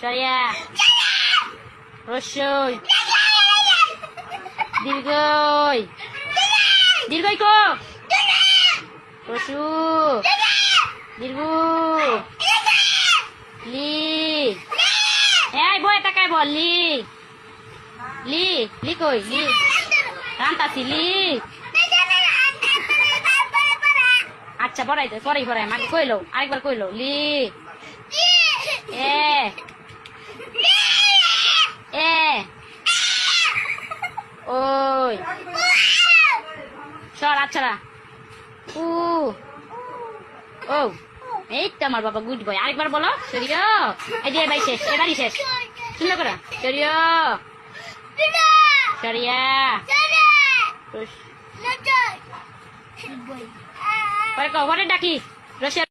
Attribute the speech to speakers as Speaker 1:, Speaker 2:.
Speaker 1: সরিয়া রস্যই দীর্ঘই দীর্ঘই কো রসু দীর্ঘ লি এই বয়ে তাকাই বল লি লি লি কই লি রান্তাছি লি আচ্ছা পড়াই দে পড়াই মাকে কইলো আরেকবার কইলো লি এ এ ওই সর আচ্ছা উ ও এই তো আমার বাবা গুড বয় আরেকবার বলো সরিয়া এই যে ভাই শেষ এবারই শেষ সুন্দর করে সরিয়া সরিয়া পরে ডাকি রসিয়া